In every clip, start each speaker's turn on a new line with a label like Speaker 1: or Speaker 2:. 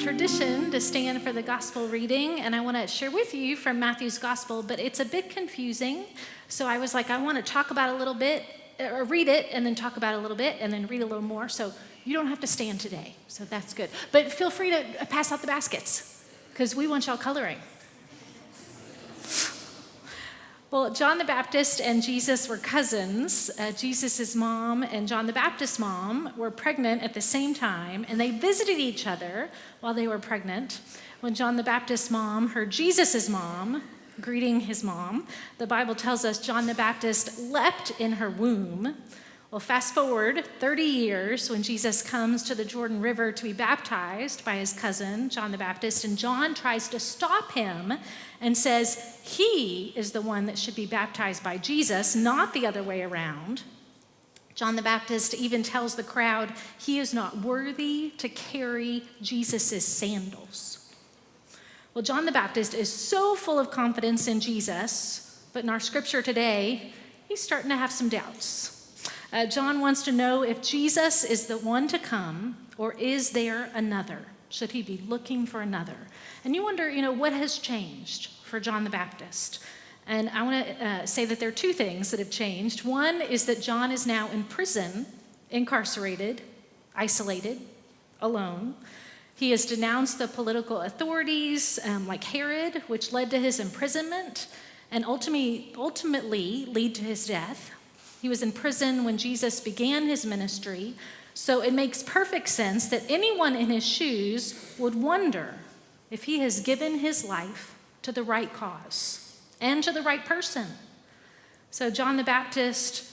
Speaker 1: tradition to stand for the gospel reading, and I want to share with you from Matthew's gospel, but it's a bit confusing. So I was like, I want to talk about a little bit, or read it, and then talk about it a little bit, and then read a little more. So you don't have to stand today, so that's good. But feel free to pass out the baskets, because we want y'all coloring. Well, John the Baptist and Jesus were cousins. Jesus' mom and John the Baptist's mom were pregnant at the same time, and they visited each other while they were pregnant. When John the Baptist's mom heard Jesus' mom greeting his mom, the Bible tells us John the Baptist leapt in her womb. Well, fast forward 30 years when Jesus comes to the Jordan River to be baptized by his cousin, John the Baptist, and John tries to stop him and says he is the one that should be baptized by Jesus, not the other way around. John the Baptist even tells the crowd he is not worthy to carry Jesus' sandals. Well, John the Baptist is so full of confidence in Jesus, but in our scripture today, he's starting to have some doubts. John wants to know if Jesus is the one to come, or is there another? Should he be looking for another? And you wonder, what has changed for John the Baptist? And I want to say that there are two things that have changed. One is that John is now in prison, incarcerated, isolated, alone. He has denounced the political authorities like Herod, which led to his imprisonment and ultimately lead to his death. He was in prison when Jesus began his ministry, so it makes perfect sense that anyone in his shoes would wonder if he has given his life to the right cause and to the right person. So John the Baptist,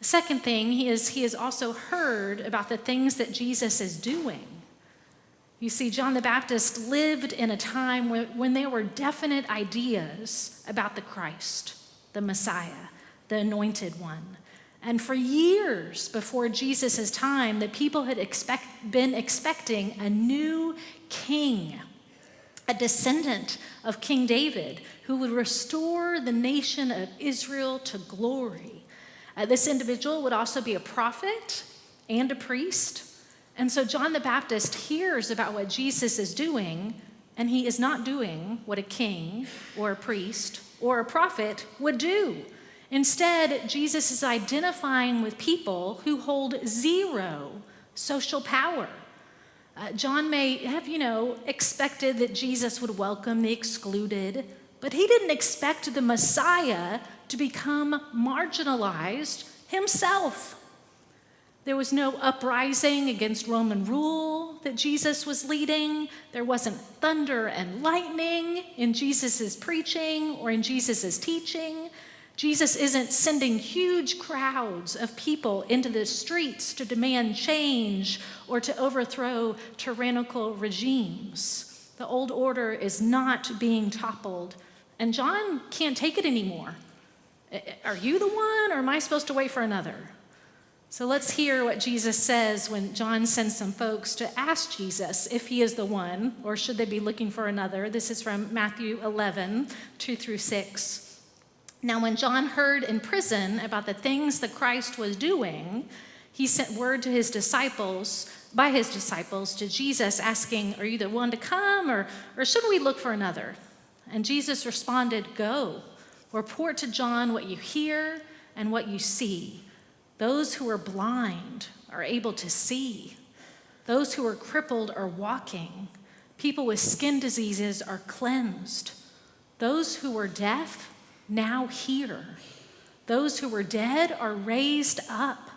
Speaker 1: the second thing, he has also heard about the things that Jesus is doing. You see, John the Baptist lived in a time when there were definite ideas about the Christ, the Messiah, the Anointed One. And for years before Jesus' time, the people had been expecting a new king, a descendant of King David, who would restore the nation of Israel to glory. This individual would also be a prophet and a priest. And so John the Baptist hears about what Jesus is doing, and he is not doing what a king or a priest or a prophet would do. Instead, Jesus is identifying with people who hold zero social power. John may have, expected that Jesus would welcome the excluded, but he didn't expect the Messiah to become marginalized himself. There was no uprising against Roman rule that Jesus was leading. There wasn't thunder and lightning in Jesus' preaching or in Jesus' teaching. Jesus isn't sending huge crowds of people into the streets to demand change or to overthrow tyrannical regimes. The old order is not being toppled, and John can't take it anymore. Are you the one, or am I supposed to wait for another? So let's hear what Jesus says when John sends some folks to ask Jesus if he is the one, or should they be looking for another. This is from Matthew 11, 2-6. Now, when John heard in prison about the things the Christ was doing, he sent word to his disciples to Jesus, asking, "Are you the one to come, or should we look for another?" And Jesus responded, "Go, report to John what you hear and what you see. Those who are blind are able to see. Those who are crippled are walking. People with skin diseases are cleansed. Those who were deaf now hear. Those who were dead are raised up.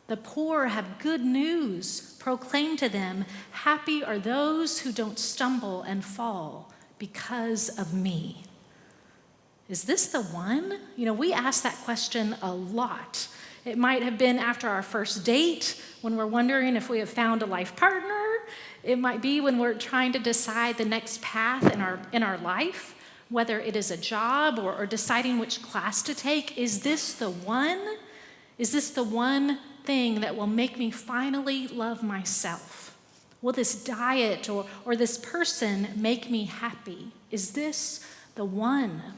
Speaker 1: The poor have good news proclaimed to them. Happy are those who don't stumble and fall because of me." Is this the one? We ask that question a lot. It might have been after our first date when we're wondering if we have found a life partner. It might be when we're trying to decide the next path in our life, whether it is a job or deciding which class to take. Is this the one? Is this the one thing that will make me finally love myself? Will this diet or this person make me happy? Is this the one?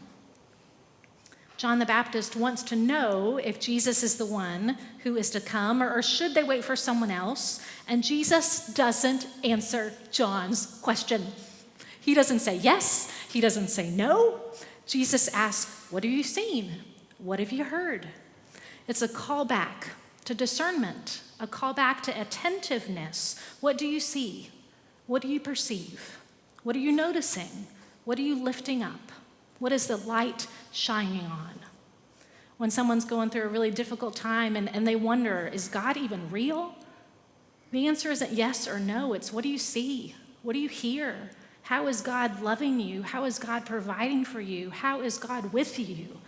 Speaker 1: John the Baptist wants to know if Jesus is the one who is to come, or should they wait for someone else? And Jesus doesn't answer John's question. He doesn't say yes. He doesn't say no. Jesus asks, what have you seen? What have you heard? It's a callback to discernment, a callback to attentiveness. What do you see? What do you perceive? What are you noticing? What are you lifting up? What is the light shining on? When someone's going through a really difficult time and they wonder, is God even real? The answer isn't yes or no. It's what do you see? What do you hear? How is God loving you? How is God providing for you? How is God with you?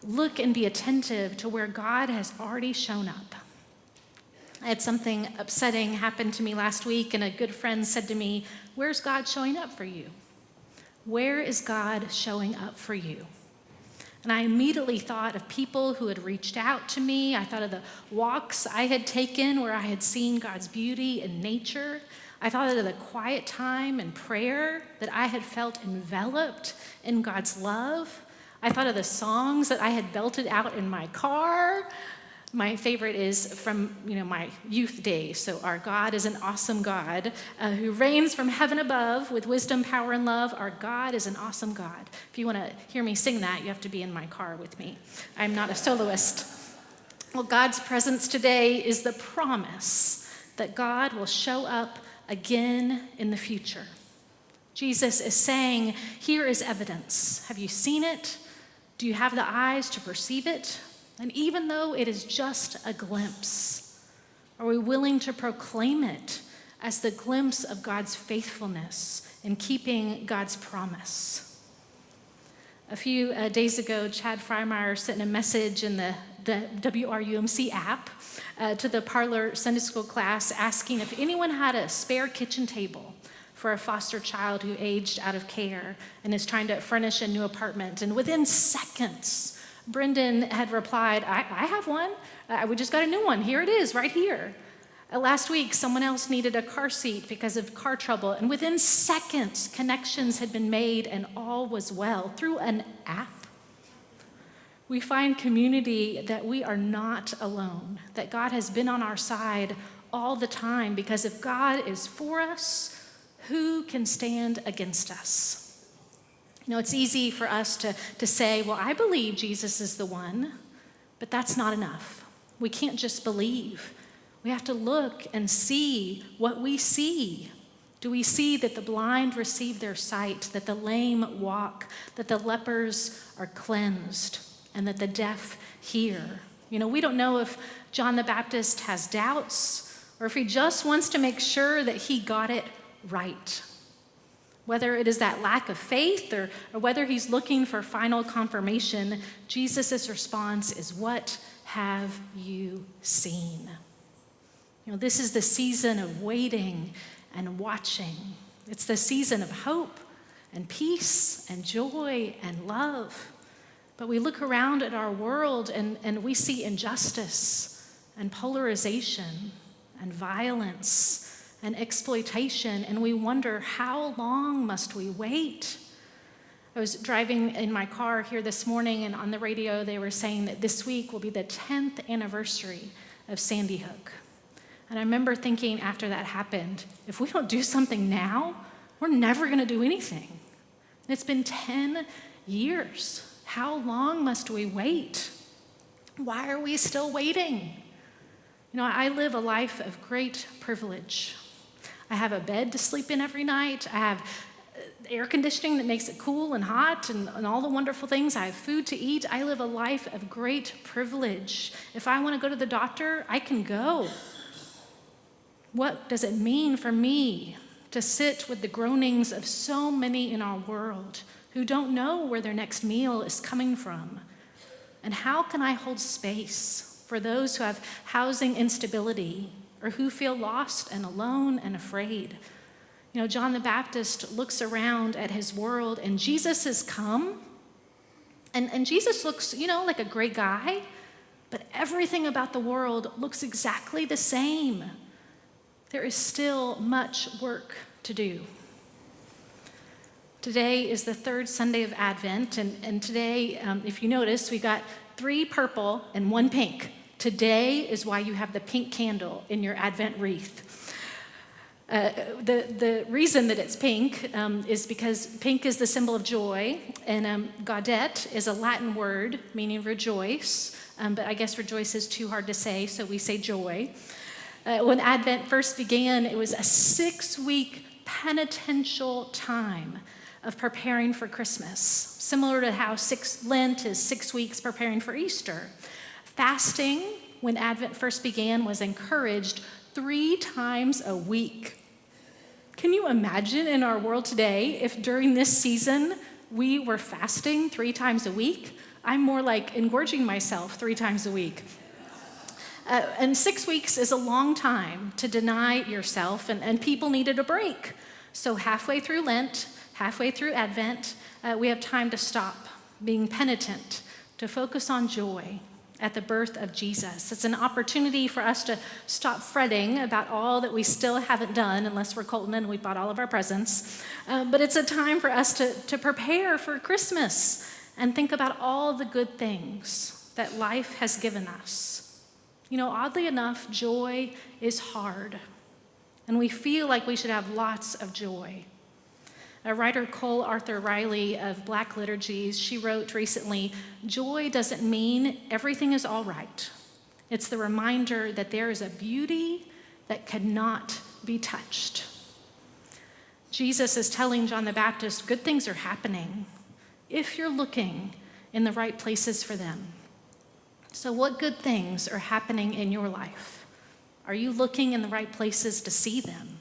Speaker 1: Look and be attentive to where God has already shown up. I had something upsetting happen to me last week, and a good friend said to me, where's God showing up for you? Where is God showing up for you? And I immediately thought of people who had reached out to me. I thought of the walks I had taken where I had seen God's beauty in nature. I thought of the quiet time and prayer that I had felt enveloped in God's love. I thought of the songs that I had belted out in my car. My favorite is from my youth days. So our God is an awesome God who reigns from heaven above with wisdom, power, and love. Our God is an awesome God. If you want to hear me sing that, you have to be in my car with me. I'm not a soloist. Well, God's presence today is the promise that God will show up again in the future. Jesus is saying, here is evidence. Have you seen it? Do you have the eyes to perceive it? And even though it is just a glimpse, are we willing to proclaim it as the glimpse of God's faithfulness in keeping God's promise? A few days ago, Chad Freimeyer sent a message in the WRUMC app to the Parlor Sunday School class asking if anyone had a spare kitchen table for a foster child who aged out of care and is trying to furnish a new apartment. And within seconds, Brendan had replied, I have one. We just got a new one. Here it is, right here. Last week, someone else needed a car seat because of car trouble. And within seconds, connections had been made and all was well through an app. We find community that we are not alone, that God has been on our side all the time, because if God is for us, who can stand against us? It's easy for us to say, well, I believe Jesus is the one, but that's not enough. We can't just believe. We have to look and see what we see. Do we see that the blind receive their sight, that the lame walk, that the lepers are cleansed, and that the deaf hear? We don't know if John the Baptist has doubts or if he just wants to make sure that he got it right. Whether it is that lack of faith or whether he's looking for final confirmation, Jesus' response is, what have you seen? This is the season of waiting and watching. It's the season of hope and peace and joy and love. But we look around at our world and we see injustice and polarization and violence and exploitation, and we wonder, how long must we wait? I was driving in my car here this morning, and on the radio they were saying that this week will be the 10th anniversary of Sandy Hook. And I remember thinking after that happened, if we don't do something now, we're never going to do anything. And it's been 10 years. How long must we wait? Why are we still waiting? I live a life of great privilege. I have a bed to sleep in every night. I have air conditioning that makes it cool and hot and all the wonderful things. I have food to eat. I live a life of great privilege. If I want to go to the doctor, I can go. What does it mean for me to sit with the groanings of so many in our world who don't know where their next meal is coming from? And how can I hold space for those who have housing instability or who feel lost and alone and afraid? John the Baptist looks around at his world, and Jesus has come. And Jesus looks, like a great guy, but everything about the world looks exactly the same. There is still much work to do. Today is the third Sunday of Advent, and today, if you notice, we got 3 purple and 1 pink. Today is why you have the pink candle in your Advent wreath. The reason that it's pink is because pink is the symbol of joy, and gaudet is a Latin word meaning rejoice, but I guess rejoice is too hard to say, so we say joy. When Advent first began, it was a 6-week penitential time of preparing for Christmas, similar to how Lent is 6 weeks preparing for Easter. Fasting, when Advent first began, was encouraged 3 times a week. Can you imagine in our world today if during this season we were fasting 3 times a week? I'm more like engorging myself 3 times a week. And 6 weeks is a long time to deny yourself, and people needed a break. So halfway through Lent, halfway through Advent, we have time to stop being penitent, to focus on joy at the birth of Jesus. It's an opportunity for us to stop fretting about all that we still haven't done, unless we're Colton and we bought all of our presents. But it's a time for us to prepare for Christmas and think about all the good things that life has given us. You know, oddly enough, joy is hard, and we feel like we should have lots of joy. Writer Cole Arthur Riley of Black Liturgies, she wrote recently, "Joy doesn't mean everything is all right. It's the reminder that there is a beauty that cannot be touched." Jesus is telling John the Baptist, good things are happening if you're looking in the right places for them. So what good things are happening in your life? Are you looking in the right places to see them?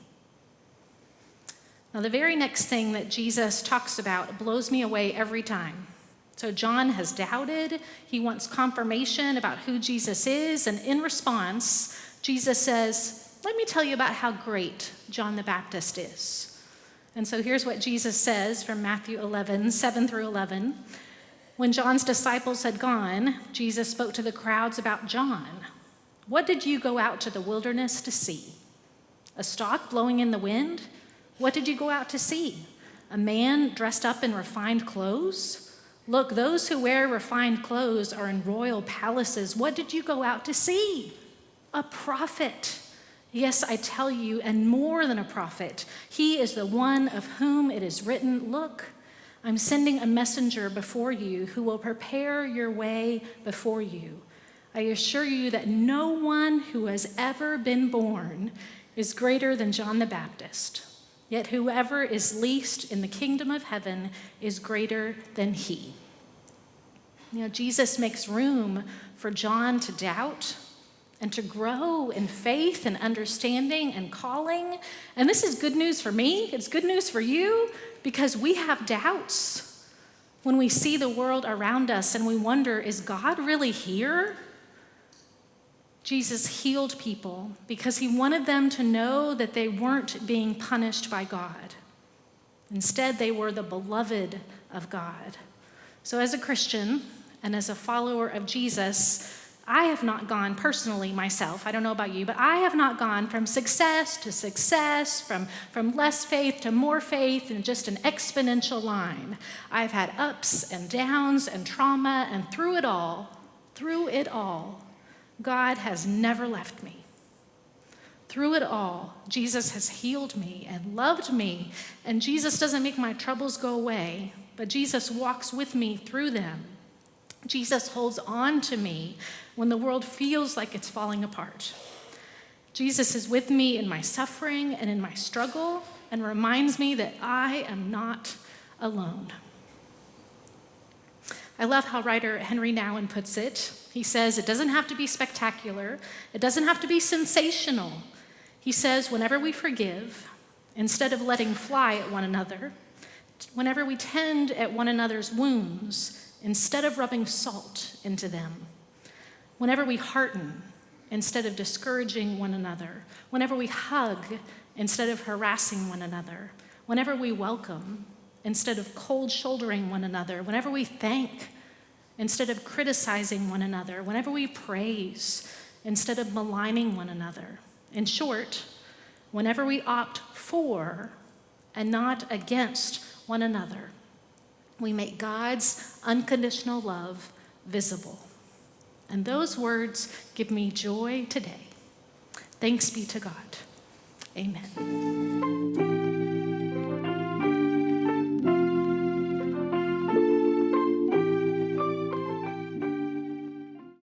Speaker 1: Now, the very next thing that Jesus talks about blows me away every time. So John has doubted. He wants confirmation about who Jesus is. And in response, Jesus says, let me tell you about how great John the Baptist is. And so here's what Jesus says from Matthew 11, 7 through 11. When John's disciples had gone, Jesus spoke to the crowds about John. What did you go out to the wilderness to see? A stalk blowing in the wind? What did you go out to see? A man dressed up in refined clothes? Look, those who wear refined clothes are in royal palaces. What did you go out to see? A prophet. Yes, I tell you, and more than a prophet. He is the one of whom it is written, look, I'm sending a messenger before you who will prepare your way before you. I assure you that no one who has ever been born is greater than John the Baptist. Yet whoever is least in the kingdom of heaven is greater than he. You know, Jesus makes room for John to doubt and to grow in faith and understanding and calling. And this is good news for me. It's good news for you because we have doubts when we see the world around us and we wonder, is God really here? Jesus healed people because he wanted them to know that they weren't being punished by God. Instead, they were the beloved of God. So as a Christian and as a follower of Jesus, I have not gone personally myself, I don't know about you, but I have not gone from success to success, from less faith to more faith in just an exponential line. I've had ups and downs and trauma, and through it all, God has never left me. Through it all, Jesus has healed me and loved me, and Jesus doesn't make my troubles go away, but Jesus walks with me through them. Jesus holds on to me when the world feels like it's falling apart. Jesus is with me in my suffering and in my struggle and reminds me that I am not alone. I love how writer Henry Nouwen puts it. He says, it doesn't have to be spectacular. It doesn't have to be sensational. He says, whenever we forgive, instead of letting fly at one another, whenever we tend at one another's wounds, instead of rubbing salt into them, whenever we hearten, instead of discouraging one another, whenever we hug, instead of harassing one another, whenever we welcome, instead of cold shouldering one another, whenever we thank, instead of criticizing one another, whenever we praise, instead of maligning one another. In short, whenever we opt for and not against one another, we make God's unconditional love visible. And those words give me joy today. Thanks be to God. Amen.